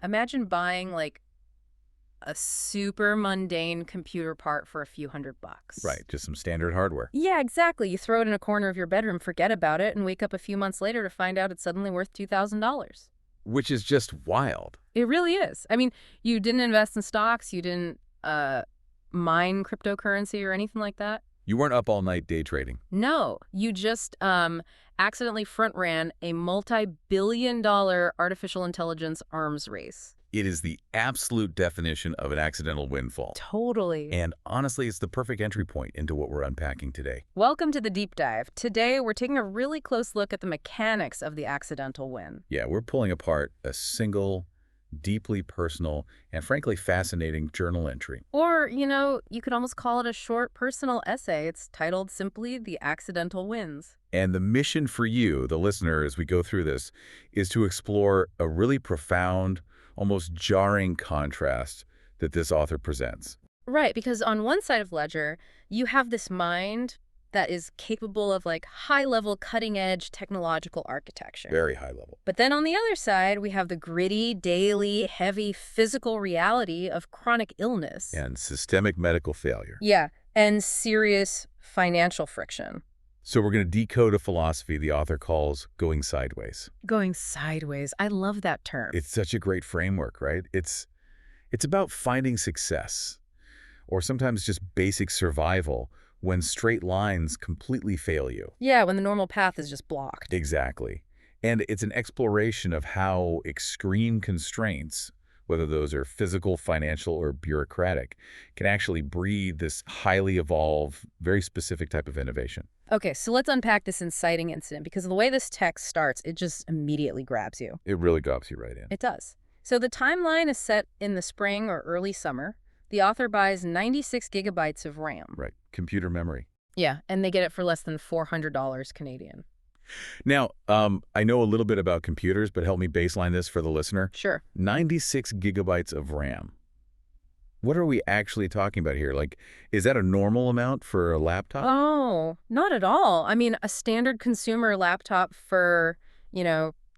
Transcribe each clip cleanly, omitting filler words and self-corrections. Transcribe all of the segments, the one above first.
Imagine buying like a super mundane computer part for a few $100. Right, just some standard hardware. Yeah, exactly. You throw it in a corner of your bedroom, forget about it, and wake up a few months later to find out it's suddenly worth $2,000. Which is just wild. It really is. I mean, you didn't invest in stocks, you didn't mine cryptocurrency or anything like that. You weren't up all night day trading. No, you just accidentally front-ran a multi-billion-dollar artificial intelligence arms race. It is the absolute definition of an accidental windfall. Totally. And honestly, it's the perfect entry point into what we're unpacking today. Welcome to the deep dive. Today, we're taking a really close look at the mechanics of the accidental win. Yeah, we're pulling apart a single, deeply personal, and frankly fascinating journal entry. Or, you could almost call it a short personal essay. It's titled simply The Accidental Wins. And the mission for you, the listener, as we go through this, is to explore a really profound, almost jarring contrast that this author presents. Right, because on one side of ledger, you have this mind that is capable of like high-level, cutting-edge technological architecture. Very high level. But then on the other side, we have the gritty, daily, heavy physical reality of chronic illness. And systemic medical failure. Yeah, and serious financial friction. So we're going to decode a philosophy the author calls going sideways. Going sideways. I love that term. It's such a great framework, right? It's about finding success, or sometimes just basic survival, when straight lines completely fail you. Yeah, when the normal path is just blocked. Exactly. And it's an exploration of how extreme constraints, whether those are physical, financial, or bureaucratic, can actually breed this highly evolved, very specific type of innovation. Okay, so let's unpack this inciting incident, because the way this text starts, it just immediately grabs you. It really drops you right in. It does. So the timeline is set in the spring or early summer. The author buys 96 gigabytes of RAM. Right. Computer memory. Yeah, and they get it for less than $400 Canadian. Now, I know a little bit about computers, but help me baseline this for the listener. Sure. 96 gigabytes of RAM. What are we actually talking about here? Like, is that a normal amount for a laptop? Oh, not at all. I mean, a standard consumer laptop for,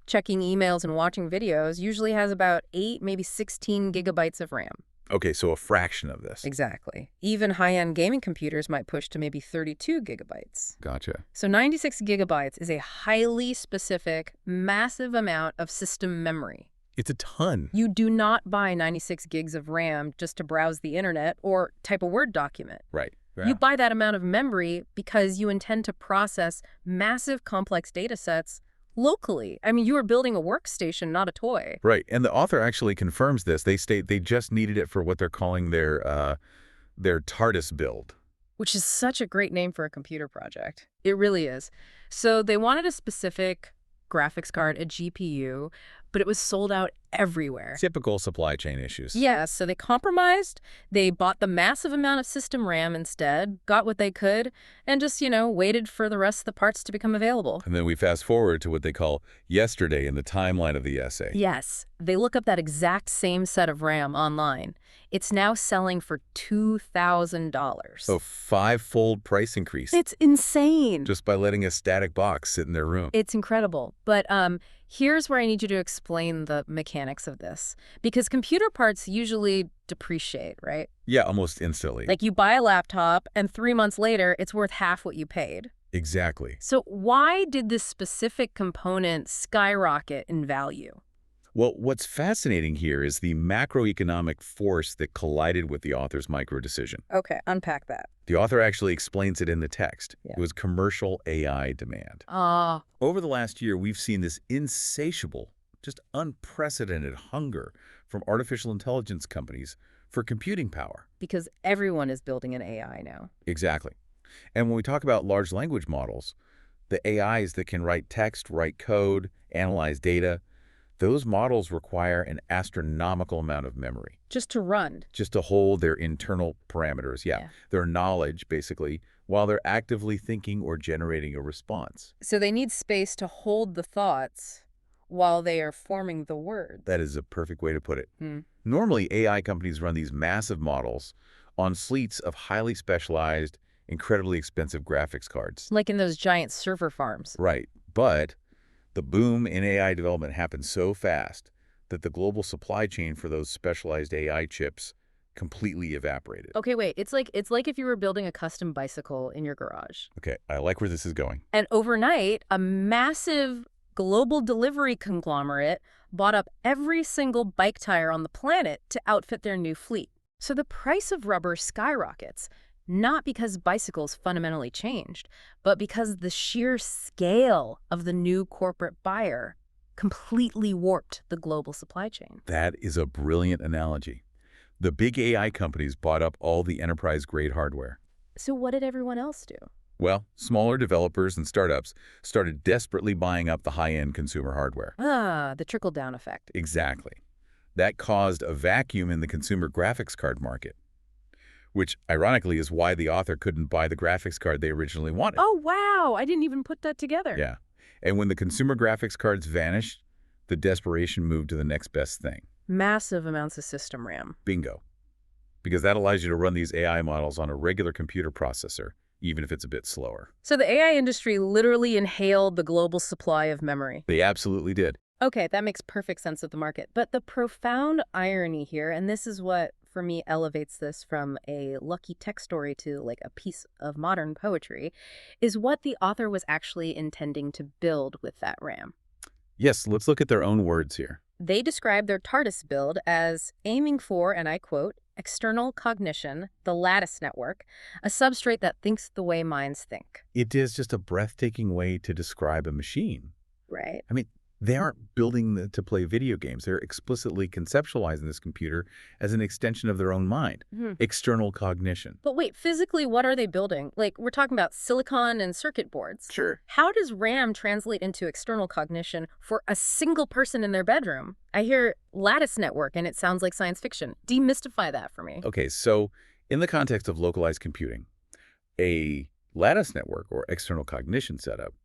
checking emails and watching videos usually has about 8, maybe 16 gigabytes of RAM. Okay, so a fraction of this. Exactly. Even high-end gaming computers might push to maybe 32 gigabytes. Gotcha. So 96 gigabytes is a highly specific, massive amount of system memory. It's a ton. You do not buy 96 gigs of RAM just to browse the internet or type a Word document. Right. Yeah. You buy that amount of memory because you intend to process massive, complex data sets locally. I mean, you are building a workstation, not a toy. Right. And the author actually confirms this. They state they just needed it for what they're calling their TARDIS build. Which is such a great name for a computer project. It really is. So they wanted a specific graphics card, a GPU, but it was sold out everywhere. Typical supply chain issues. Yeah, so they compromised. They bought the massive amount of system RAM instead, got what they could, and just, waited for the rest of the parts to become available. And then we fast forward to what they call yesterday in the timeline of the essay. Yes, they look up that exact same set of RAM online. It's now selling for $2,000. So 5-fold price increase. It's insane. Just by letting a static box sit in their room. It's incredible. But here's where I need you to explain the mechanics of this. Because computer parts usually depreciate, right? Yeah, almost instantly. Like you buy a laptop, and 3 months later, it's worth half what you paid. Exactly. So why did this specific component skyrocket in value? Well, what's fascinating here is the macroeconomic force that collided with the author's micro-decision. Okay, unpack that. The author actually explains it in the text. Yeah. It was commercial AI demand. Over the last year, we've seen this insatiable, just unprecedented hunger from artificial intelligence companies for computing power. Because everyone is building an AI now. Exactly. And when we talk about large language models, the AIs that can write text, write code, analyze data, those models require an astronomical amount of memory. Just to run. Just to hold their internal parameters, yeah. Their knowledge, basically, while they're actively thinking or generating a response. So they need space to hold the thoughts while they are forming the words. That is a perfect way to put it. Normally, AI companies run these massive models on fleets of highly specialized, incredibly expensive graphics cards. Like in those giant server farms. Right. But the boom in AI development happened so fast that the global supply chain for those specialized AI chips completely evaporated. Okay, wait. It's like if you were building a custom bicycle in your garage. Okay, I like where this is going. And overnight, a massive global delivery conglomerate bought up every single bike tire on the planet to outfit their new fleet. So the price of rubber skyrockets, not because bicycles fundamentally changed, but because the sheer scale of the new corporate buyer completely warped the global supply chain. That is a brilliant analogy. The big AI companies bought up all the enterprise-grade hardware. So what did everyone else do? Well, smaller developers and startups started desperately buying up the high-end consumer hardware. Ah, the trickle-down effect. Exactly. That caused a vacuum in the consumer graphics card market, which ironically is why the author couldn't buy the graphics card they originally wanted. Oh, wow. I didn't even put that together. Yeah. And when the consumer graphics cards vanished, the desperation moved to the next best thing. Massive amounts of system RAM. Bingo. Because that allows you to run these AI models on a regular computer processor, even if it's a bit slower. So the AI industry literally inhaled the global supply of memory. They absolutely did. Okay, that makes perfect sense of the market. But the profound irony here, and this is what, for me, elevates this from a lucky tech story to like a piece of modern poetry, is what the author was actually intending to build with that RAM. Yes, let's look at their own words here. They describe their TARDIS build as aiming for, and I quote, external cognition, the lattice network, a substrate that thinks the way minds think. It is just a breathtaking way to describe a machine. Right. I mean, they aren't building to play video games. They're explicitly conceptualizing this computer as an extension of their own mind. External cognition. But wait, physically, what are they building? Like, we're talking about silicon and circuit boards. Sure. How does RAM translate into external cognition for a single person in their bedroom? I hear lattice network, and it sounds like science fiction. Demystify that for me. Okay, so in the context of localized computing, a lattice network or external cognition setup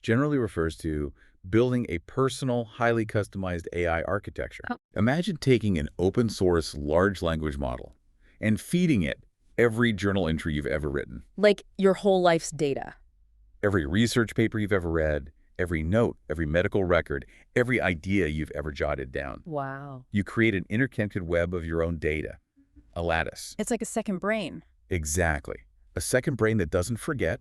generally refers to building a personal, highly customized AI architecture. Oh. Imagine taking an open source large language model and feeding it every journal entry you've ever written, Like your whole life's data. every research paper you've ever read, every note, every medical record, every idea you've ever jotted down. Wow. You create an interconnected web of your own data, a lattice. It's like a second brain. Exactly. A second brain that doesn't forget,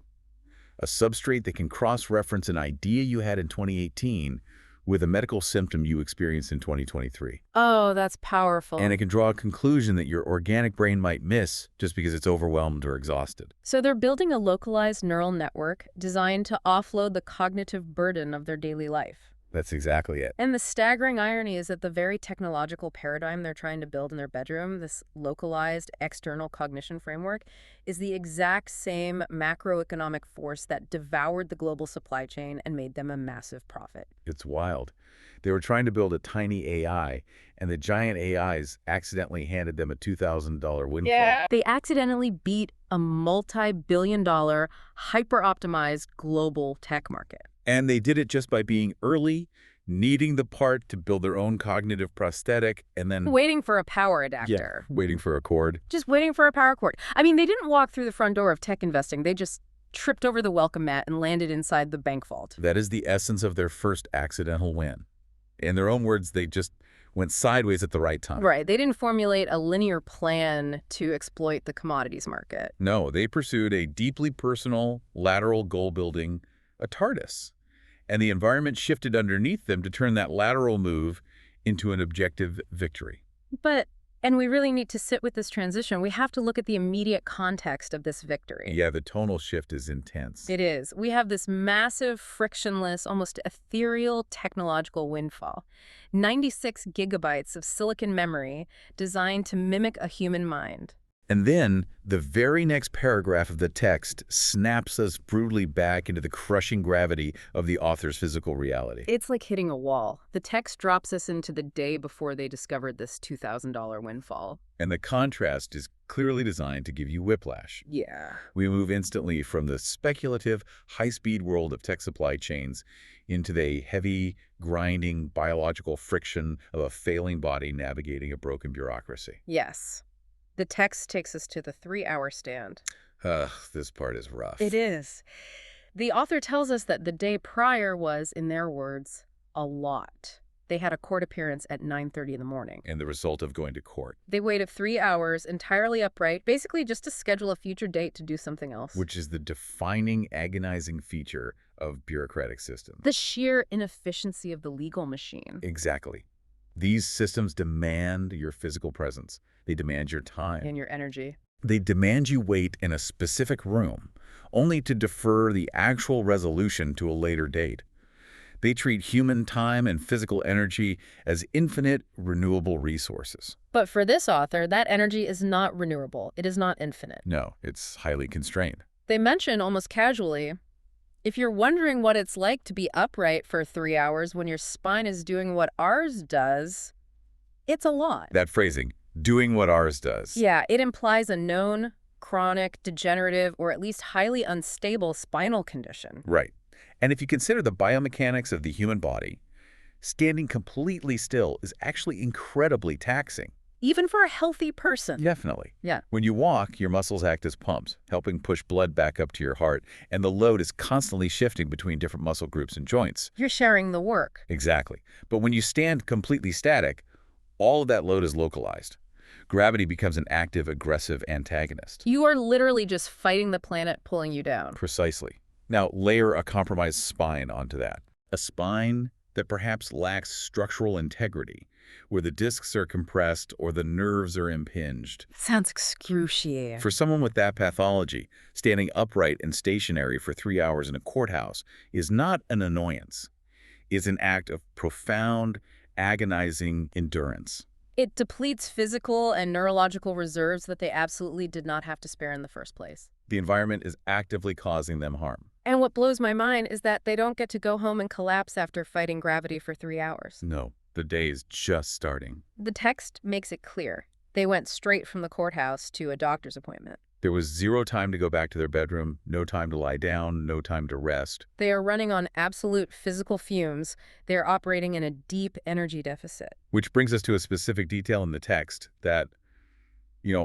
a substrate that can cross-reference an idea you had in 2018 with a medical symptom you experienced in 2023. Oh, that's powerful. And it can draw a conclusion that your organic brain might miss just because it's overwhelmed or exhausted. So they're building a localized neural network designed to offload the cognitive burden of their daily life. That's exactly it. And the staggering irony is that the very technological paradigm they're trying to build in their bedroom, this localized external cognition framework, is the exact same macroeconomic force that devoured the global supply chain and made them a massive profit. It's wild. They were trying to build a tiny AI, and the giant AIs accidentally handed them a $2,000 windfall. Yeah. They accidentally beat a multi-billion-dollar, hyper-optimized global tech market. And they did it just by being early, needing the part to build their own cognitive prosthetic, and then Waiting for a power adapter. waiting for a cord. Just waiting for a power cord. I mean, they didn't walk through the front door of tech investing. They just tripped over the welcome mat and landed inside the bank vault. That is the essence of their first accidental win. In their own words, they just went sideways at the right time. Right. They didn't formulate a linear plan to exploit the commodities market. No, they pursued a deeply personal, lateral goal building, a TARDIS. And the environment shifted underneath them to turn that lateral move into an objective victory. And we really need to sit with this transition. We have to look at the immediate context of this victory. Yeah, the tonal shift is intense. It is. We have this massive, frictionless, almost ethereal technological windfall. 96 gigabytes of silicon memory designed to mimic a human mind. And then, the very next paragraph of the text snaps us brutally back into the crushing gravity of the author's physical reality. It's like hitting a wall. The text drops us into the day before they discovered this $2,000 windfall. And the contrast is clearly designed to give you whiplash. Yeah. We move instantly from the speculative, high-speed world of tech supply chains into the heavy, grinding, biological friction of a failing body navigating a broken bureaucracy. Yes. The text takes us to the 3-hour stand. This part is rough. It is. The author tells us that the day prior was, in their words, a lot. they had a court appearance at 9:30 in the morning. And the result of going to court. They waited 3 hours entirely upright, basically just to schedule a future date to do something else. Which is the defining, agonizing feature of bureaucratic systems. The sheer inefficiency of the legal machine. Exactly. These systems demand your physical presence. They demand your time. And your energy. They demand you wait in a specific room, only to defer the actual resolution to a later date. They treat human time and physical energy as infinite, renewable resources. But for this author, that energy is not renewable. It is not infinite. No, it's highly constrained. They mention almost casually, if you're wondering what it's like to be upright for 3 hours when your spine is doing what ours does, it's a lot. That phrasing, doing what ours does. Yeah, it implies a known, chronic, degenerative, or at least highly unstable spinal condition. Right. And if you consider the biomechanics of the human body, standing completely still is actually incredibly taxing. Even for a healthy person. Definitely. Yeah. When you walk, your muscles act as pumps, helping push blood back up to your heart, and the load is constantly shifting between different muscle groups and joints. You're sharing the work. Exactly. But when you stand completely static, all of that load is localized. Gravity becomes an active, aggressive antagonist. You are literally just fighting the planet pulling you down. Precisely. Now, layer a compromised spine onto that. A spine that perhaps lacks structural integrity, where the discs are compressed or the nerves are impinged. Sounds excruciating. For someone with that pathology, standing upright and stationary for 3 hours in a courthouse is not an annoyance. It's an act of profound, agonizing endurance. It depletes physical and neurological reserves that they absolutely did not have to spare in the first place. The environment is actively causing them harm. And what blows my mind is that they don't get to go home and collapse after fighting gravity for 3 hours. No, the day is just starting. The text makes it clear. They went straight from the courthouse to a doctor's appointment. There was zero time to go back to their bedroom, no time to lie down, no time to rest. They are running on absolute physical fumes. They are operating in a deep energy deficit. Which brings us to a specific detail in the text that,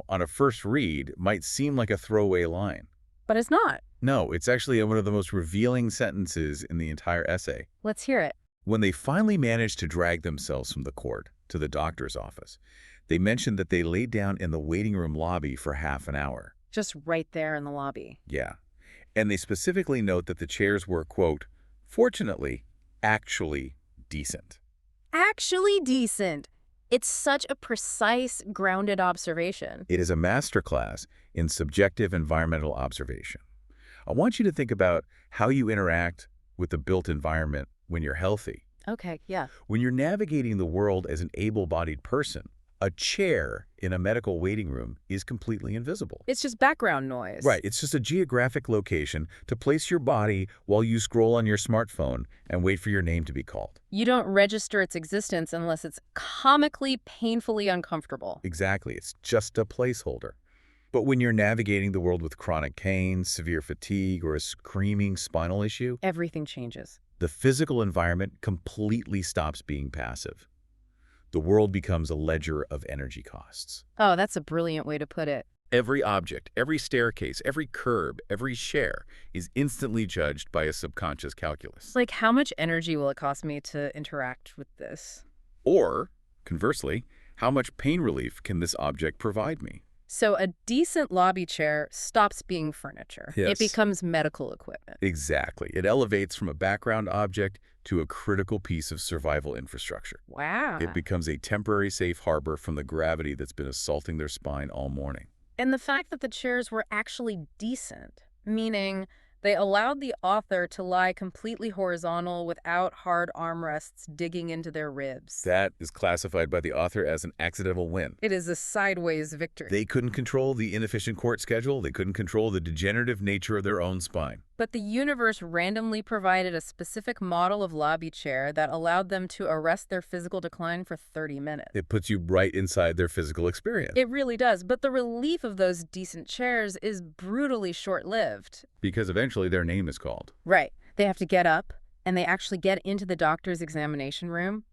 on a first read, might seem like a throwaway line. But it's not. No, it's actually one of the most revealing sentences in the entire essay. Let's hear it. When they finally managed to drag themselves from the court to the doctor's office, they mentioned that they laid down in the waiting room lobby for half an hour. Just right there in the lobby. Yeah. And they specifically note that the chairs were, quote, fortunately, actually decent. Actually decent. It's such a precise, grounded observation. It is a masterclass in subjective environmental observation. I want you to think about how you interact with the built environment when you're healthy. Okay, yeah. When you're navigating the world as an able-bodied person, a chair in a medical waiting room is completely invisible. It's just background noise. Right. It's just a geographic location to place your body while you scroll on your smartphone and wait for your name to be called. You don't register its existence unless it's comically, painfully uncomfortable. Exactly. It's just a placeholder. But when you're navigating the world with chronic pain, severe fatigue, or a screaming spinal issue, Everything changes. the physical environment completely stops being passive. The world becomes a ledger of energy costs. Oh, that's a brilliant way to put it. Every object, every staircase, every curb, every chair is instantly judged by a subconscious calculus. Like, how much energy will it cost me to interact with this? Or, conversely, how much pain relief can this object provide me? So a decent lobby chair stops being furniture. Yes. It becomes medical equipment. Exactly. It elevates from a background object to a critical piece of survival infrastructure. Wow. It becomes a temporary safe harbor from the gravity that's been assaulting their spine all morning. And the fact that the chairs were actually decent, meaning they allowed the author to lie completely horizontal without hard armrests digging into their ribs. That is classified by the author as an accidental win. It is a sideways victory. They couldn't control the inefficient court schedule. They couldn't control the degenerative nature of their own spine. But the universe randomly provided a specific model of lobby chair that allowed them to arrest their physical decline for 30 minutes. It puts you right inside their physical experience. It really does. But the relief of those decent chairs is brutally short-lived. Because eventually their name is called. Right. They have to get up, and they actually get into the doctor's examination room.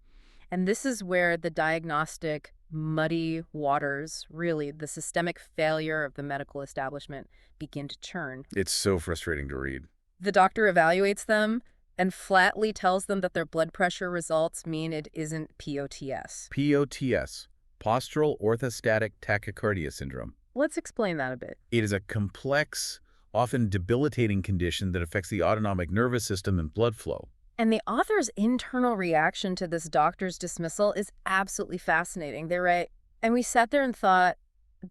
And this is where the diagnostic muddy waters, really the systemic failure of the medical establishment, begin to churn. It's so frustrating to read. The doctor evaluates them, and flatly tells them that their blood pressure results mean it isn't POTS. POTS, postural orthostatic tachycardia syndrome. Let's explain that a bit. It is a complex, often debilitating condition that affects the autonomic nervous system and blood flow. And the author's internal reaction to this doctor's dismissal is absolutely fascinating. They write, and we sat there and thought,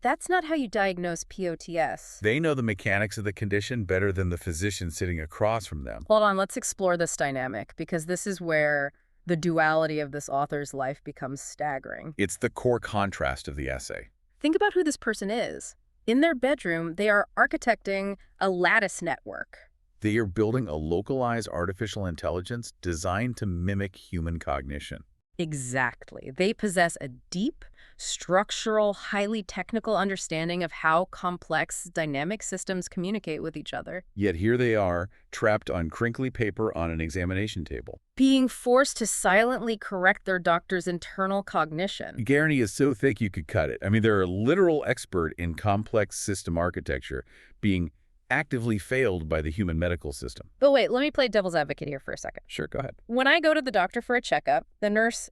that's not how you diagnose POTS. They know the mechanics of the condition better than the physician sitting across from them. Hold on, let's explore this dynamic, because this is where the duality of this author's life becomes staggering. It's the core contrast of the essay. Think about who this person is. In their bedroom, they are architecting a lattice network. They are building a localized artificial intelligence designed to mimic human cognition. Exactly. They possess a deep, structural, highly technical understanding of how complex dynamic systems communicate with each other. Yet here they are, trapped on crinkly paper on an examination table. Being forced to silently correct their doctor's internal cognition. Guarantee is so thick you could cut it. I mean, they're a literal expert in complex system architecture, being actively failed by the human medical system. But wait, let me play devil's advocate here for a second. Sure, go ahead. When I go to the doctor for a checkup, the nurse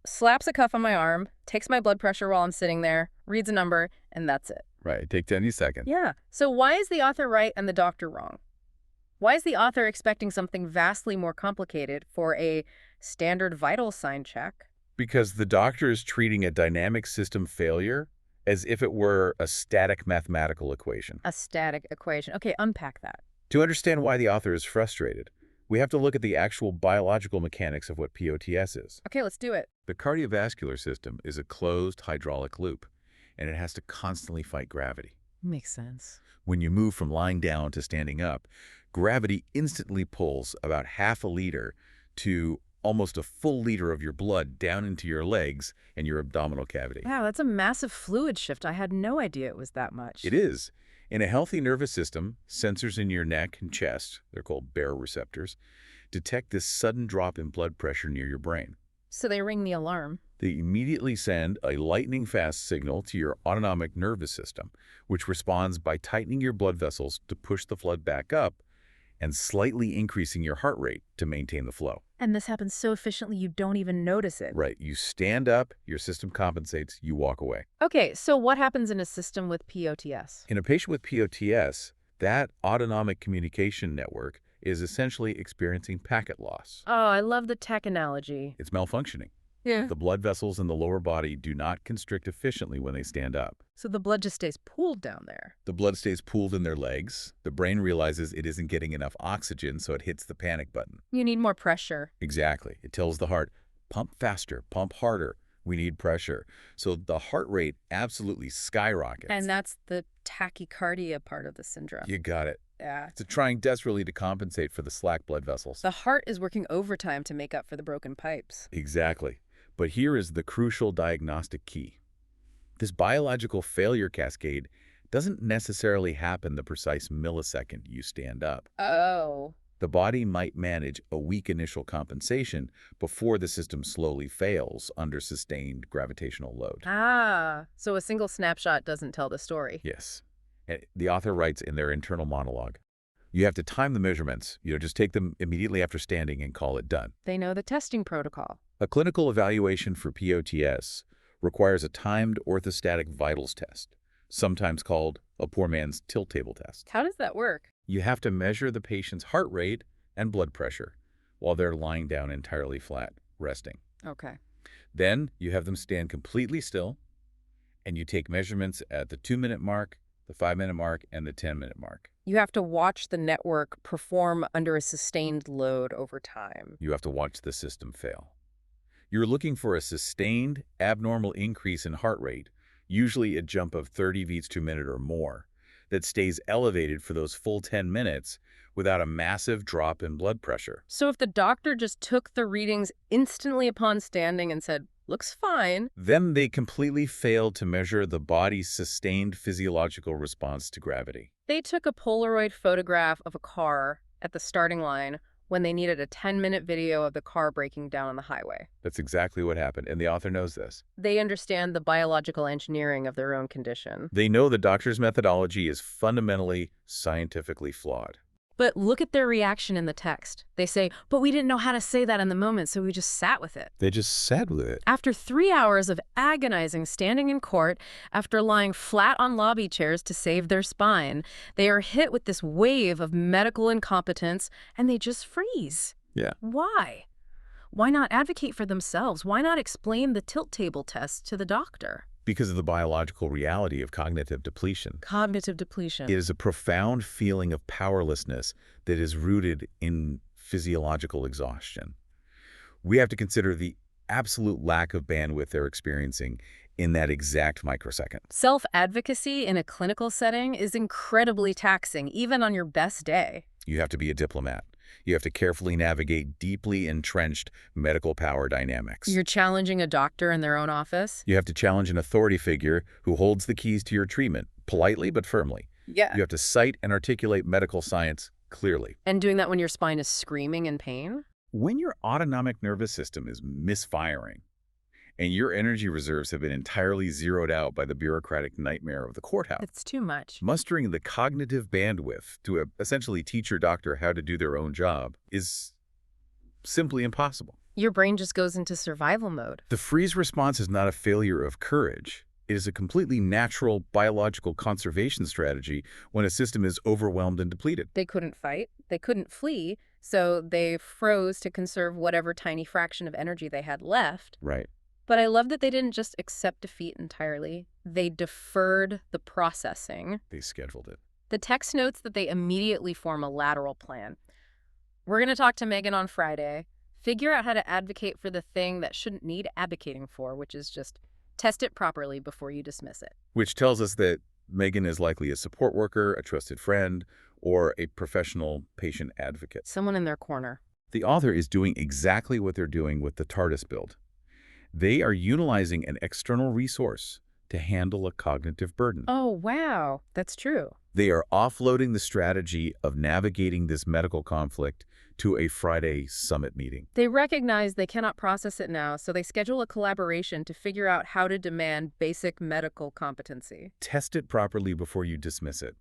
slaps a cuff on my arm, takes my blood pressure while I'm sitting there, reads a number, and that's it. Right, take 10 seconds. Yeah. So why is the author right and the doctor wrong? Why is the author expecting something vastly more complicated for a standard vital sign check? Because the doctor is treating a dynamic system failure as if it were a static mathematical equation. A static equation. Okay, unpack that. To understand why the author is frustrated, we have to look at the actual biological mechanics of what POTS is. Okay, let's do it. The cardiovascular system is a closed hydraulic loop, and it has to constantly fight gravity. Makes sense. When you move from lying down to standing up, gravity instantly pulls about half a liter to almost a full liter of your blood down into your legs and your abdominal cavity. Wow, that's a massive fluid shift. I had no idea it was that much. It is. In a healthy nervous system, sensors in your neck and chest, they're called baroreceptors, detect this sudden drop in blood pressure near your brain. So they ring the alarm. They immediately send a lightning-fast signal to your autonomic nervous system, which responds by tightening your blood vessels to push the flood back up and slightly increasing your heart rate to maintain the flow. And this happens so efficiently you don't even notice it. Right. You stand up, your system compensates, you walk away. Okay, so what happens in a system with POTS? In a patient with POTS, that autonomic communication network is essentially experiencing packet loss. Oh, I love the tech analogy. It's malfunctioning. Yeah. The blood vessels in the lower body do not constrict efficiently when they stand up. So the blood just stays pooled down there. The blood stays pooled in their legs. The brain realizes it isn't getting enough oxygen, so it hits the panic button. You need more pressure. Exactly. It tells the heart, pump faster, pump harder. We need pressure. So the heart rate absolutely skyrockets. And that's the tachycardia part of the syndrome. You got it. Yeah. It's trying desperately to compensate for the slack blood vessels. The heart is working overtime to make up for the broken pipes. Exactly. But here is the crucial diagnostic key. This biological failure cascade doesn't necessarily happen the precise millisecond you stand up. Oh. The body might manage a weak initial compensation before the system slowly fails under sustained gravitational load. Ah, so a single snapshot doesn't tell the story. Yes. And the author writes in their internal monologue, you have to time the measurements. Just take them immediately after standing and call it done. They know the testing protocol. A clinical evaluation for POTS requires a timed orthostatic vitals test, sometimes called a poor man's tilt table test. How does that work? You have to measure the patient's heart rate and blood pressure while they're lying down entirely flat, resting. Okay. Then you have them stand completely still, and you take measurements at the 2-minute mark, the 5-minute mark, and the 10-minute mark. You have to watch the network perform under a sustained load over time. You have to watch the system fail. You're looking for a sustained, abnormal increase in heart rate, usually a jump of 30 beats per minute or more, that stays elevated for those full 10 minutes without a massive drop in blood pressure. So if the doctor just took the readings instantly upon standing and said, looks fine, then they completely failed to measure the body's sustained physiological response to gravity. They took a Polaroid photograph of a car at the starting line when they needed a 10-minute video of the car breaking down on the highway. That's exactly what happened, and the author knows this. They understand the biological engineering of their own condition. They know the doctor's methodology is fundamentally scientifically flawed. But look at their reaction in the text. They say, but we didn't know how to say that in the moment, so we just sat with it. They just sat with it. After 3 hours of agonizing standing in court, after lying flat on lobby chairs to save their spine, they are hit with this wave of medical incompetence, and they just freeze. Yeah. Why? Why not advocate for themselves? Why not explain the tilt table test to the doctor? Because of the biological reality of cognitive depletion. Cognitive depletion. It is a profound feeling of powerlessness that is rooted in physiological exhaustion. We have to consider the absolute lack of bandwidth they're experiencing in that exact microsecond. Self-advocacy in a clinical setting is incredibly taxing, even on your best day. You have to be a diplomat. You have to carefully navigate deeply entrenched medical power dynamics. You're challenging a doctor in their own office. You have to challenge an authority figure who holds the keys to your treatment, politely but firmly. Yeah. You have to cite and articulate medical science clearly. And doing that when your spine is screaming in pain? When your autonomic nervous system is misfiring and your energy reserves have been entirely zeroed out by the bureaucratic nightmare of the courthouse, It's too much. mustering the cognitive bandwidth to essentially teach your doctor how to do their own job is simply impossible. Your brain just goes into survival mode. The freeze response is not a failure of courage. It is a completely natural biological conservation strategy when a system is overwhelmed and depleted. They couldn't fight. They couldn't flee. So they froze to conserve whatever tiny fraction of energy they had left. Right. But I love that they didn't just accept defeat entirely. They deferred the processing. They scheduled it. The text notes that they immediately form a lateral plan. We're going to talk to Megan on Friday, figure out how to advocate for the thing that shouldn't need advocating for, which is just test it properly before you dismiss it. Which tells us that Megan is likely a support worker, a trusted friend, or a professional patient advocate. Someone in their corner. The author is doing exactly what they're doing with the TARDIS build. They are utilizing an external resource to handle a cognitive burden. Oh, wow. That's true. They are offloading the strategy of navigating this medical conflict to a Friday summit meeting. They recognize they cannot process it now, so they schedule a collaboration to figure out how to demand basic medical competency. Test it properly before you dismiss it.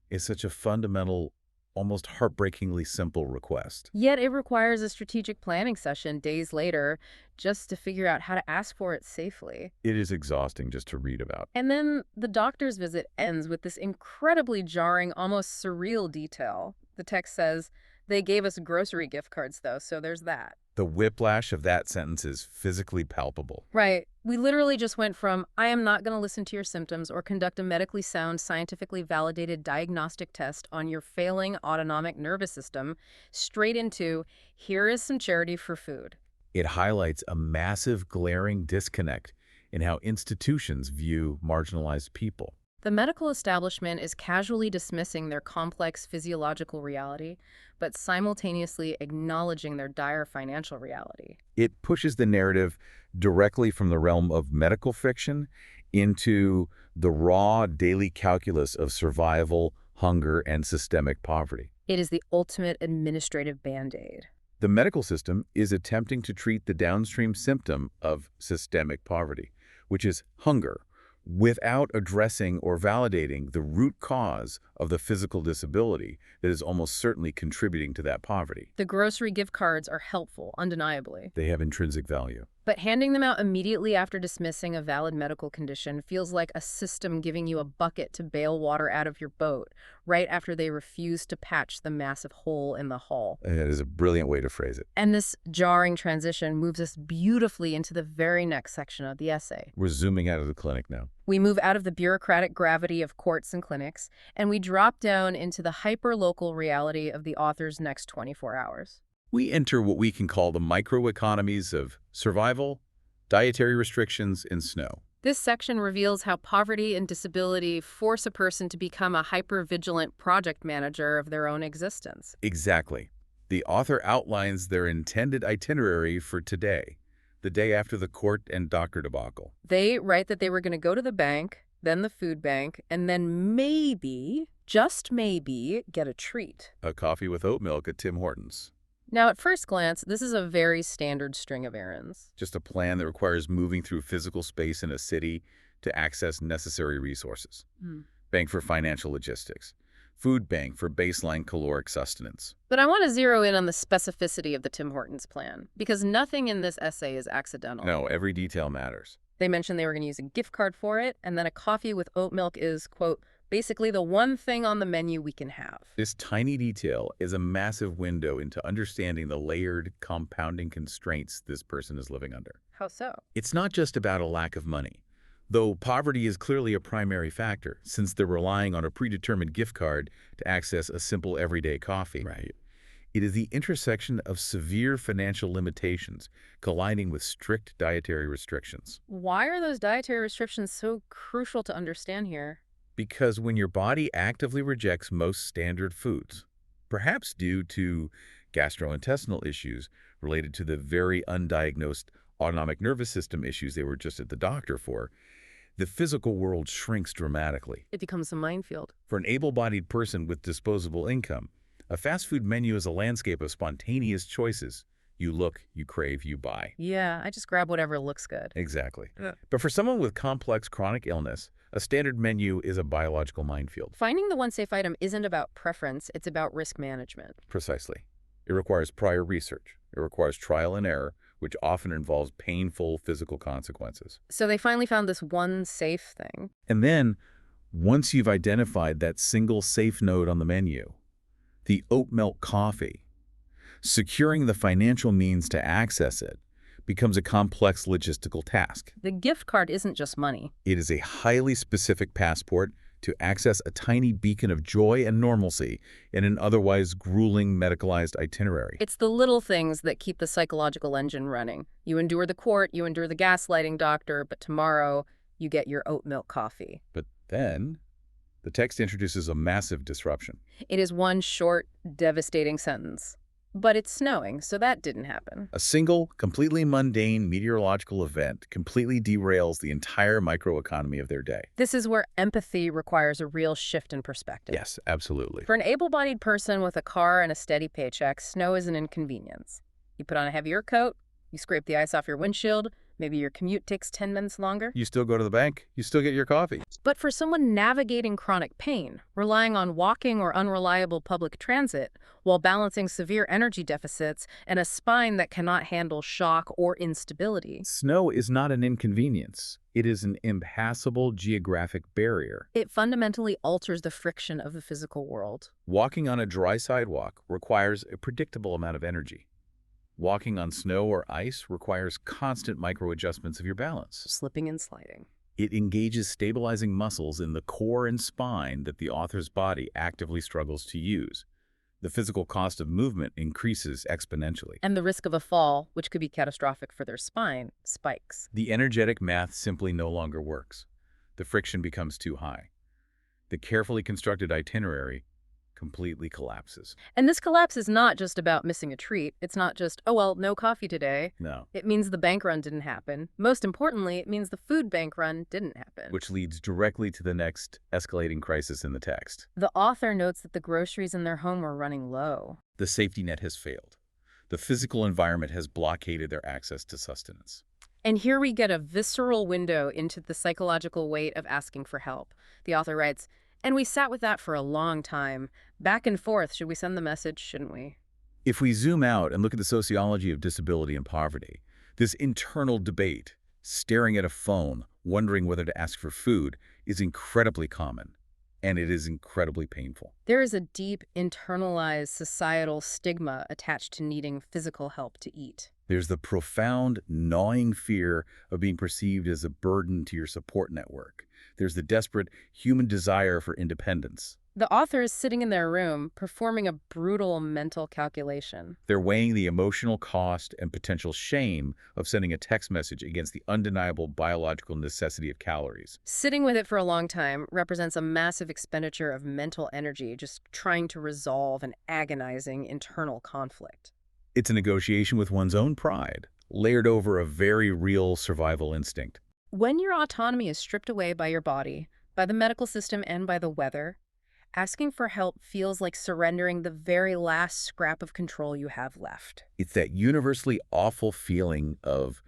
It's such a fundamental, almost heartbreakingly simple request. Yet it requires a strategic planning session days later just to figure out how to ask for it safely. It is exhausting just to read about. And then the doctor's visit ends with this incredibly jarring, almost surreal detail. The text says, they gave us grocery gift cards, though, so there's that. The whiplash of that sentence is physically palpable. Right. We literally just went from, I am not going to listen to your symptoms or conduct a medically sound, scientifically validated diagnostic test on your failing autonomic nervous system, straight into, here is some charity for food. It highlights a massive, glaring disconnect in how institutions view marginalized people. The medical establishment is casually dismissing their complex physiological reality, but simultaneously acknowledging their dire financial reality. It pushes the narrative directly from the realm of medical fiction into the raw daily calculus of survival, hunger, and systemic poverty. It is the ultimate administrative band-aid. The medical system is attempting to treat the downstream symptom of systemic poverty, which is hunger, without addressing or validating the root cause of the physical disability that is almost certainly contributing to that poverty. The grocery gift cards are helpful, undeniably. They have intrinsic value. But handing them out immediately after dismissing a valid medical condition feels like a system giving you a bucket to bail water out of your boat, right after they refuse to patch the massive hole in the hull. It is a brilliant way to phrase it. And this jarring transition moves us beautifully into the very next section of the essay. We're zooming out of the clinic now. We move out of the bureaucratic gravity of courts and clinics, and we drop down into the hyper-local reality of the author's next 24 hours. We enter what we can call the microeconomies of survival, dietary restrictions, and snow. This section reveals how poverty and disability force a person to become a hyper-vigilant project manager of their own existence. Exactly. The author outlines their intended itinerary for today, the day after the court and doctor debacle. They write that they were going to go to the bank, then the food bank, and then maybe, just maybe, get a treat. A coffee with oat milk at Tim Hortons. Now, at first glance, this is a very standard string of errands. Just a plan that requires moving through physical space in a city to access necessary resources. Bank for financial logistics. food bank for baseline caloric sustenance. But I want to zero in on the specificity of the Tim Hortons plan, because nothing in this essay is accidental. No, every detail matters. They mentioned they were going to use a gift card for it, and then a coffee with oat milk is, quote, basically the one thing on the menu we can have. This tiny detail is a massive window into understanding the layered, compounding constraints this person is living under. How so? It's not just about a lack of money, though poverty is clearly a primary factor, since they're relying on a predetermined gift card to access a simple everyday coffee. Right. It is the intersection of severe financial limitations colliding with strict dietary restrictions. Why are those dietary restrictions so crucial to understand here? Because when your body actively rejects most standard foods, perhaps due to gastrointestinal issues related to the very undiagnosed autonomic nervous system issues they were just at the doctor for, the physical world shrinks dramatically. It becomes a minefield. For an able-bodied person with disposable income, a fast food menu is a landscape of spontaneous choices. You look, you crave, you buy. Yeah, I just grab whatever looks good. Exactly. But for someone with complex chronic illness, a standard menu is a biological minefield. Finding the one safe item isn't about preference, it's about risk management. Precisely. It requires prior research. It requires trial and error, which often involves painful physical consequences. So they finally found this one safe thing. And then, once you've identified that single safe node on the menu, the oat milk coffee, securing the financial means to access it becomes a complex logistical task. The gift card isn't just money. It is a highly specific passport to access a tiny beacon of joy and normalcy in an otherwise grueling medicalized itinerary. It's the little things that keep the psychological engine running. You endure the court, you endure the gaslighting doctor, but tomorrow you get your oat milk coffee. But then, the text introduces a massive disruption. It is one short, devastating sentence. But it's snowing, so that didn't happen. A single, completely mundane meteorological event completely derails the entire microeconomy of their day. This is where empathy requires a real shift in perspective. Yes, absolutely. For an able-bodied person with a car and a steady paycheck, snow is an inconvenience. You put on a heavier coat, you scrape the ice off your windshield, maybe your commute takes 10 minutes longer. You still go to the bank, you still get your coffee. But for someone navigating chronic pain, relying on walking or unreliable public transit, while balancing severe energy deficits and a spine that cannot handle shock or instability, Snow is not an inconvenience. It is an impassable geographic barrier. it fundamentally alters the friction of the physical world. Walking on a dry sidewalk requires a predictable amount of energy. Walking on snow or ice requires constant micro-adjustments of your balance. Slipping and sliding. It engages stabilizing muscles in the core and spine that the author's body actively struggles to use. The physical cost of movement increases exponentially. And the risk of a fall, which could be catastrophic for their spine, spikes. The energetic math simply no longer works. The friction becomes too high. The carefully constructed itinerary completely collapses. And this collapse is not just about missing a treat. It's not just, oh, well, no coffee today. No. It means the bank run didn't happen. Most importantly, it means the food bank run didn't happen. Which leads directly to the next escalating crisis in the text. The author notes that the groceries in their home were running low. The safety net has failed. The physical environment has blockaded their access to sustenance. And here we get a visceral window into the psychological weight of asking for help. The author writes, and we sat with that for a long time. Back and forth, should we send the message, shouldn't we? If we zoom out and look at the sociology of disability and poverty, this internal debate, staring at a phone, wondering whether to ask for food, is incredibly common, and it is incredibly painful. There is a deep, internalized societal stigma attached to needing physical help to eat. There's the profound, gnawing fear of being perceived as a burden to your support network. There's the desperate human desire for independence. The author is sitting in their room, performing a brutal mental calculation. They're weighing the emotional cost and potential shame of sending a text message against the undeniable biological necessity of calories. Sitting with it for a long time represents a massive expenditure of mental energy, just trying to resolve an agonizing internal conflict. It's a negotiation with one's own pride, layered over a very real survival instinct. When your autonomy is stripped away by your body, by the medical system, and by the weather, asking for help feels like surrendering the very last scrap of control you have left. It's that universally awful feeling of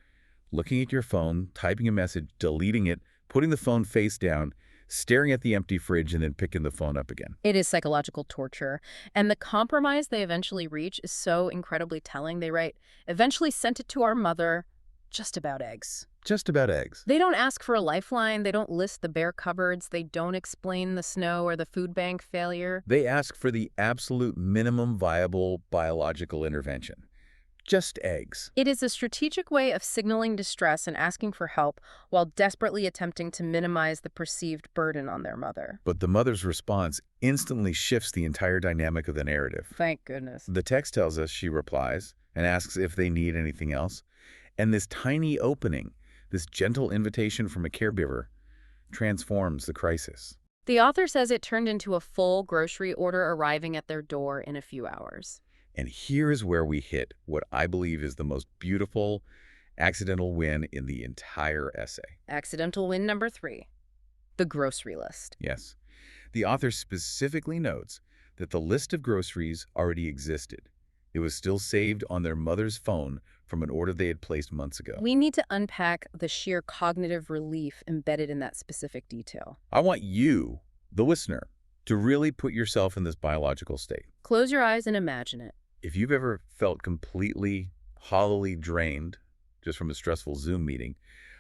looking at your phone, typing a message, deleting it, putting the phone face down, staring at the empty fridge and then picking the phone up again. It is psychological torture. And the compromise they eventually reach is so incredibly telling. They write, eventually sent it to our mother, just about eggs. Just about eggs. They don't ask for a lifeline. They don't list the bare cupboards. They don't explain the snow or the food bank failure. They ask for the absolute minimum viable biological intervention. Just eggs. It is a strategic way of signaling distress and asking for help while desperately attempting to minimize the perceived burden on their mother. But the mother's response instantly shifts the entire dynamic of the narrative. Thank goodness. The text tells us she replies and asks if they need anything else. And this tiny opening, this gentle invitation from a caregiver, transforms the crisis. The author says it turned into a full grocery order arriving at their door in a few hours. And here is where we hit what I believe is the most beautiful accidental win in the entire essay. Accidental win number 3, the grocery list. Yes. The author specifically notes that the list of groceries already existed. It was still saved on their mother's phone from an order they had placed months ago. We need to unpack the sheer cognitive relief embedded in that specific detail. I want you, the listener, to really put yourself in this biological state. Close your eyes and imagine it. If you've ever felt completely, hollowly drained just from a stressful Zoom meeting,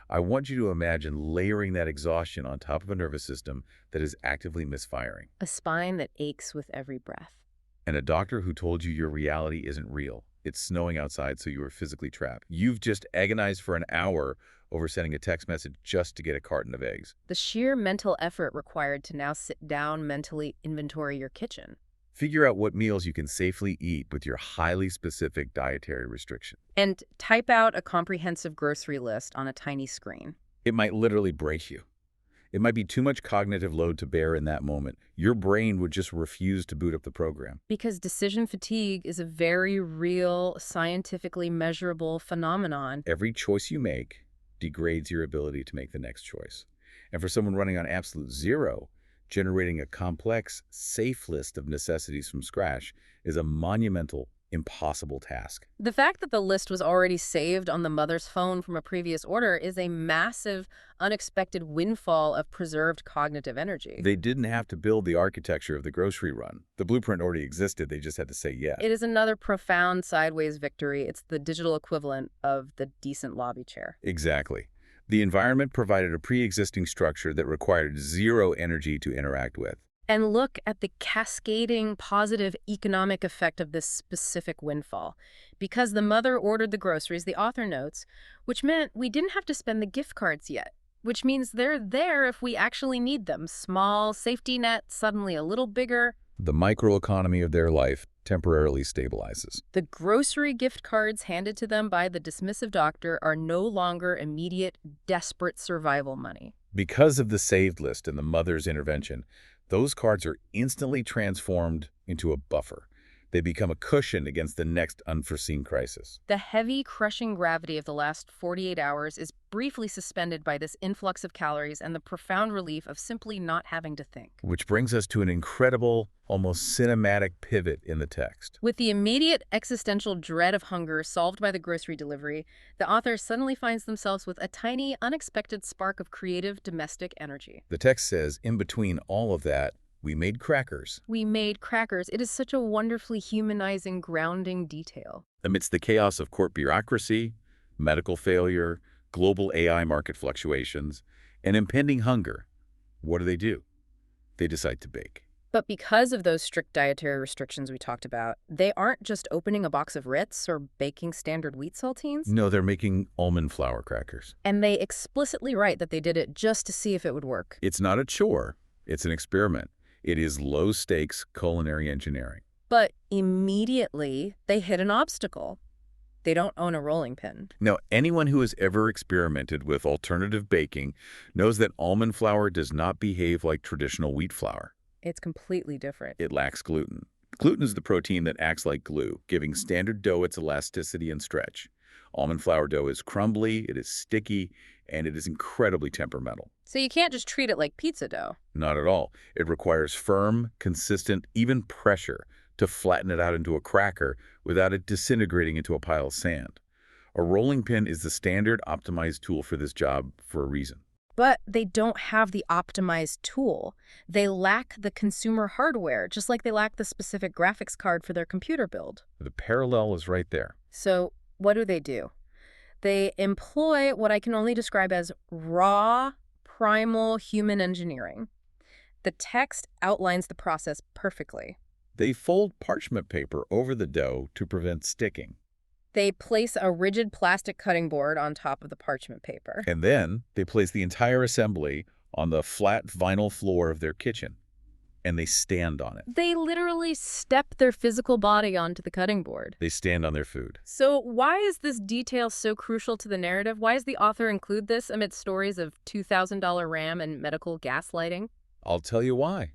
I want you to imagine layering that exhaustion on top of a nervous system that is actively misfiring. A spine that aches with every breath. And a doctor who told you your reality isn't real. It's snowing outside, so you are physically trapped. You've just agonized for an hour over sending a text message just to get a carton of eggs. The sheer mental effort required to now sit down, mentally inventory your kitchen. Figure out what meals you can safely eat with your highly specific dietary restriction. And type out a comprehensive grocery list on a tiny screen. It might literally break you. It might be too much cognitive load to bear in that moment. Your brain would just refuse to boot up the program. Because decision fatigue is a very real, scientifically measurable phenomenon. Every choice you make degrades your ability to make the next choice. And for someone running on absolute zero, generating a complex, safe list of necessities from scratch is a monumental, impossible task. The fact that the list was already saved on the mother's phone from a previous order is a massive, unexpected windfall of preserved cognitive energy. They didn't have to build the architecture of the grocery run. The blueprint already existed. They just had to say yes. It is another profound sideways victory. It's the digital equivalent of the decent lobby chair. Exactly. The environment provided a pre-existing structure that required zero energy to interact with. And look at the cascading positive economic effect of this specific windfall. Because the mother ordered the groceries, the author notes, which meant we didn't have to spend the gift cards yet, which means they're there if we actually need them. Small safety net, suddenly a little bigger. The microeconomy of their life temporarily stabilizes. The grocery gift cards handed to them by the dismissive doctor are no longer immediate, desperate survival money. Because of the saved list and the mother's intervention, those cards are instantly transformed into a buffer. They become a cushion against the next unforeseen crisis. The heavy, crushing gravity of the last 48 hours is briefly suspended by this influx of calories and the profound relief of simply not having to think. Which brings us to an incredible, almost cinematic pivot in the text. With the immediate existential dread of hunger solved by the grocery delivery, the author suddenly finds themselves with a tiny, unexpected spark of creative domestic energy. The text says, in between all of that, we made crackers. We made crackers. It is such a wonderfully humanizing, grounding detail. Amidst the chaos of court bureaucracy, medical failure, global AI market fluctuations, and impending hunger, what do? They decide to bake. But because of those strict dietary restrictions we talked about, they aren't just opening a box of Ritz or baking standard wheat saltines. No, they're making almond flour crackers. And they explicitly write that they did it just to see if it would work. It's not a chore. It's an experiment. It is low-stakes culinary engineering. But immediately, they hit an obstacle. They don't own a rolling pin. Now, anyone who has ever experimented with alternative baking knows that almond flour does not behave like traditional wheat flour. It's completely different. It lacks gluten. Gluten is the protein that acts like glue, giving standard dough its elasticity and stretch. Almond flour dough is crumbly, it is sticky, and it is incredibly temperamental. So you can't just treat it like pizza dough. Not at all. It requires firm, consistent, even pressure to flatten it out into a cracker without it disintegrating into a pile of sand. A rolling pin is the standard optimized tool for this job for a reason. But they don't have the optimized tool. They lack the consumer hardware, just like they lack the specific graphics card for their computer build. The parallel is right there. So what do? They employ what I can only describe as raw, primal human engineering. The text outlines the process perfectly. They fold parchment paper over the dough to prevent sticking. They place a rigid plastic cutting board on top of the parchment paper. And then they place the entire assembly on the flat vinyl floor of their kitchen. And they stand on it. They literally step their physical body onto the cutting board. They stand on their food. So why is this detail so crucial to the narrative? Why does the author include this amid stories of $2,000 RAM and medical gaslighting? I'll tell you why.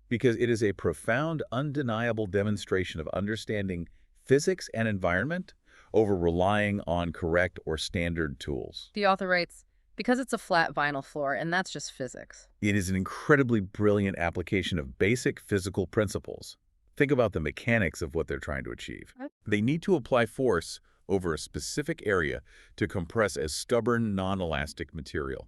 Because it is a profound, undeniable demonstration of understanding physics and environment over relying on correct or standard tools. The author writes, because it's a flat vinyl floor, and that's just physics. It is an incredibly brilliant application of basic physical principles. Think about the mechanics of what they're trying to achieve. They need to apply force over a specific area to compress a stubborn, non-elastic material.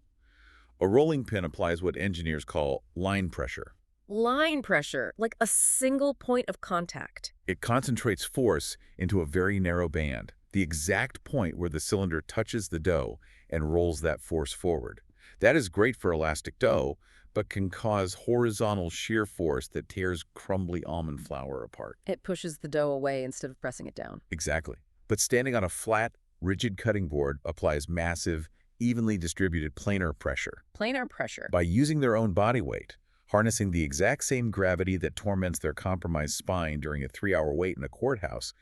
A rolling pin applies what engineers call line pressure. Line pressure, like a single point of contact. It concentrates force into a very narrow band, the exact point where the cylinder touches the dough and rolls that force forward. That is great for elastic dough, but can cause horizontal shear force that tears crumbly almond flour apart. It pushes the dough away instead of pressing it down. Exactly. But standing on a flat, rigid cutting board applies massive, evenly distributed planar pressure. Planar pressure. By using their own body weight, harnessing the exact same gravity that torments their compromised spine during a 3-hour wait in a courthouse,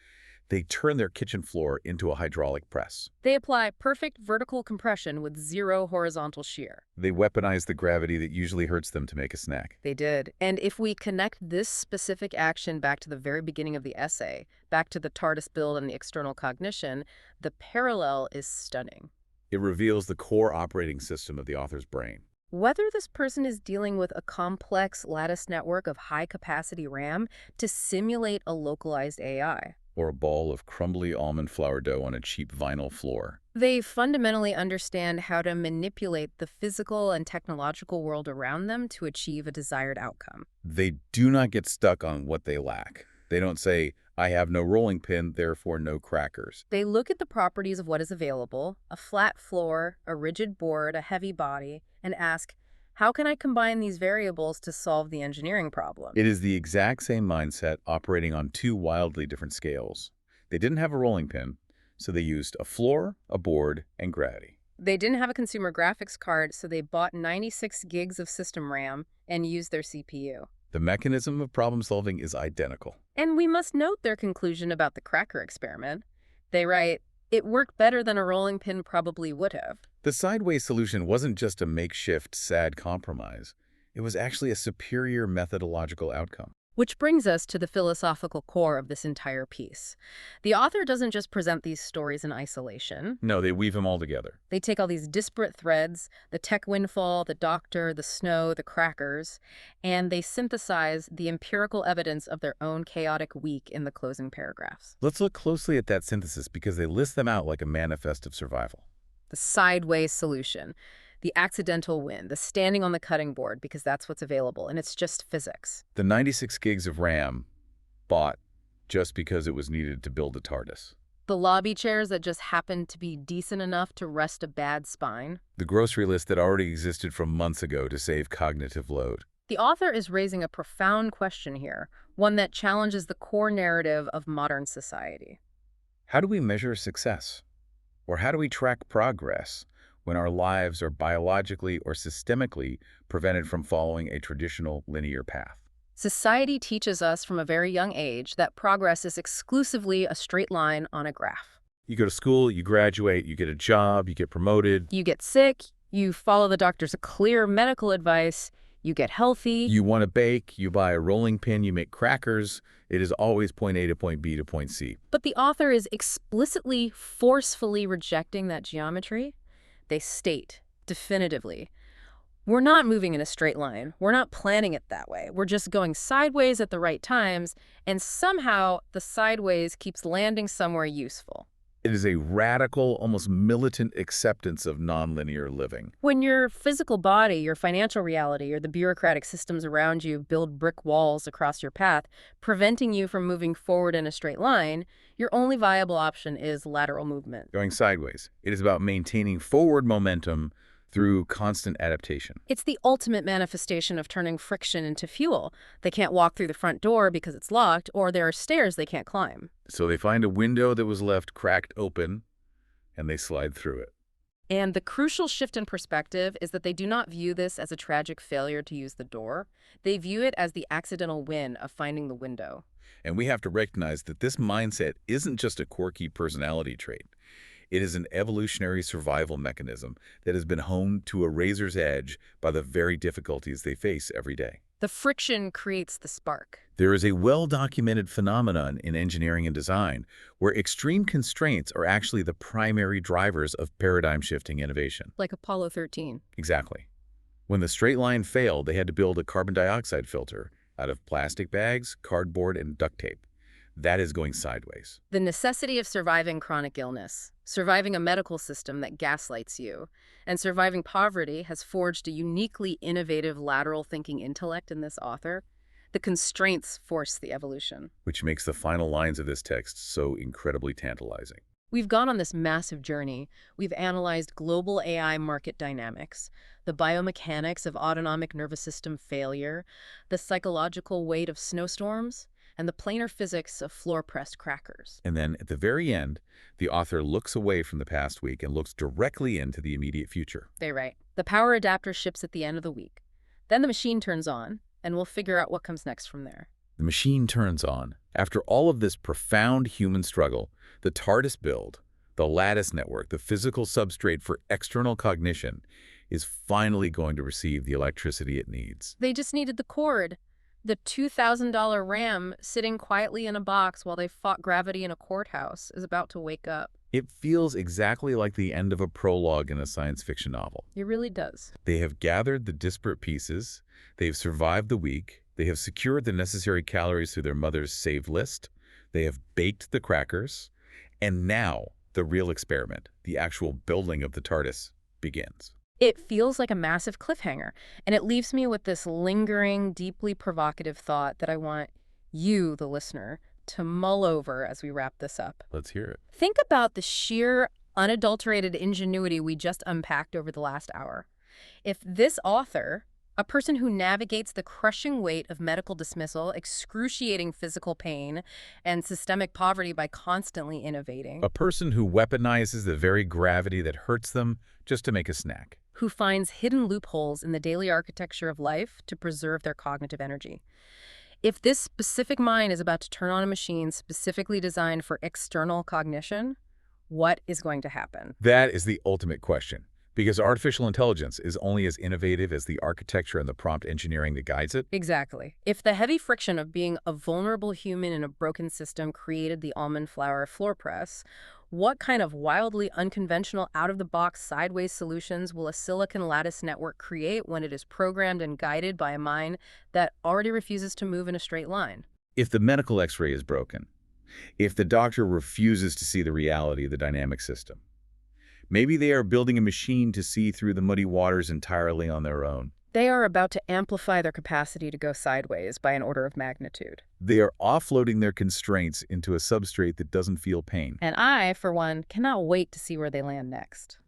they turn their kitchen floor into a hydraulic press. They apply perfect vertical compression with zero horizontal shear. They weaponize the gravity that usually hurts them to make a snack. They did. And if we connect this specific action back to the very beginning of the essay, back to the TARDIS build and the external cognition, the parallel is stunning. It reveals the core operating system of the author's brain. Whether this person is dealing with a complex lattice network of high-capacity RAM to simulate a localized AI, or a ball of crumbly almond flour dough on a cheap vinyl floor, they fundamentally understand how to manipulate the physical and technological world around them to achieve a desired outcome. They do not get stuck on what they lack. They don't say, I have no rolling pin, therefore no crackers. They look at the properties of what is available, a flat floor, a rigid board, a heavy body, and ask, how can I combine these variables to solve the engineering problem? It is the exact same mindset operating on two wildly different scales. They didn't have a rolling pin, so they used a floor, a board, and gravity. They didn't have a consumer graphics card, so they bought 96 gigs of system RAM and used their CPU. The mechanism of problem solving is identical. And we must note their conclusion about the cracker experiment. They write, it worked better than a rolling pin probably would have. The sideways solution wasn't just a makeshift, sad compromise. It was actually a superior methodological outcome. Which brings us to the philosophical core of this entire piece. The author doesn't just present these stories in isolation. No, they weave them all together. They take all these disparate threads, the tech windfall, the doctor, the snow, the crackers, and they synthesize the empirical evidence of their own chaotic week in the closing paragraphs. Let's look closely at that synthesis because they list them out like a manifest of survival. The sideways solution, the accidental win, the standing on the cutting board because that's what's available, and it's just physics. The 96 gigs of RAM bought just because it was needed to build a TARDIS. The lobby chairs that just happened to be decent enough to rest a bad spine. The grocery list that already existed from months ago to save cognitive load. The author is raising a profound question here, one that challenges the core narrative of modern society. How do we measure success? Or how do we track progress when our lives are biologically or systemically prevented from following a traditional linear path? Society teaches us from a very young age that progress is exclusively a straight line on a graph. You go to school, you graduate, you get a job, you get promoted. You get sick, you follow the doctor's clear medical advice, you get healthy. You want to bake, you buy a rolling pin, you make crackers. It is always point A to point B to point C. But the author is explicitly, forcefully rejecting that geometry. They state, definitively, we're not moving in a straight line. We're not planning it that way. We're just going sideways at the right times, and somehow the sideways keeps landing somewhere useful. It is a radical, almost militant acceptance of nonlinear living. When your physical body, your financial reality, or the bureaucratic systems around you build brick walls across your path, preventing you from moving forward in a straight line, your only viable option is lateral movement. Going sideways. It is about maintaining forward momentum through constant adaptation. It's the ultimate manifestation of turning friction into fuel. They can't walk through the front door because it's locked, or there are stairs they can't climb. So they find a window that was left cracked open, and they slide through it. And the crucial shift in perspective is that they do not view this as a tragic failure to use the door. They view it as the accidental win of finding the window. And we have to recognize that this mindset isn't just a quirky personality trait. It is an evolutionary survival mechanism that has been honed to a razor's edge by the very difficulties they face every day. The friction creates the spark. There is a well-documented phenomenon in engineering and design where extreme constraints are actually the primary drivers of paradigm-shifting innovation. Like Apollo 13. Exactly. When the straight line failed, they had to build a carbon dioxide filter out of plastic bags, cardboard, and duct tape. That is going sideways. The necessity of surviving chronic illness, surviving a medical system that gaslights you, and surviving poverty has forged a uniquely innovative lateral thinking intellect in this author. The constraints force the evolution. Which makes the final lines of this text so incredibly tantalizing. We've gone on this massive journey. We've analyzed global AI market dynamics, the biomechanics of autonomic nervous system failure, the psychological weight of snowstorms, and the planar physics of floor-pressed crackers. And then, at the very end, the author looks away from the past week and looks directly into the immediate future. They write, the power adapter ships at the end of the week. Then the machine turns on, and we'll figure out what comes next from there. The machine turns on. After all of this profound human struggle, the TARDIS build, the lattice network, the physical substrate for external cognition, is finally going to receive the electricity it needs. They just needed the cord. The $2,000 RAM sitting quietly in a box while they fought gravity in a courthouse is about to wake up. It feels exactly like the end of a prologue in a science fiction novel. It really does. They have gathered the disparate pieces, they've survived the week, they have secured the necessary calories through their mother's saved list, they have baked the crackers, and now the real experiment, the actual building of the TARDIS, begins. It feels like a massive cliffhanger, and it leaves me with this lingering, deeply provocative thought that I want you, the listener, to mull over as we wrap this up. Let's hear it. Think about the sheer, unadulterated ingenuity we just unpacked over the last hour. If this author, a person who navigates the crushing weight of medical dismissal, excruciating physical pain, and systemic poverty by constantly innovating, A person who weaponizes the very gravity that hurts them just to make a snack. who finds hidden loopholes in the daily architecture of life to preserve their cognitive energy. If this specific mind is about to turn on a machine specifically designed for external cognition, what is going to happen? That is the ultimate question, because artificial intelligence is only as innovative as the architecture and the prompt engineering that guides it. Exactly. If the heavy friction of being a vulnerable human in a broken system created the almond flour floor press, what kind of wildly unconventional, out-of-the-box, sideways solutions will a silicon lattice network create when it is programmed and guided by a mind that already refuses to move in a straight line? If the medical x-ray is broken, if the doctor refuses to see the reality of the dynamic system, maybe they are building a machine to see through the muddy waters entirely on their own. They are about to amplify their capacity to go sideways by an order of magnitude. They are offloading their constraints into a substrate that doesn't feel pain. And I, for one, cannot wait to see where they land next.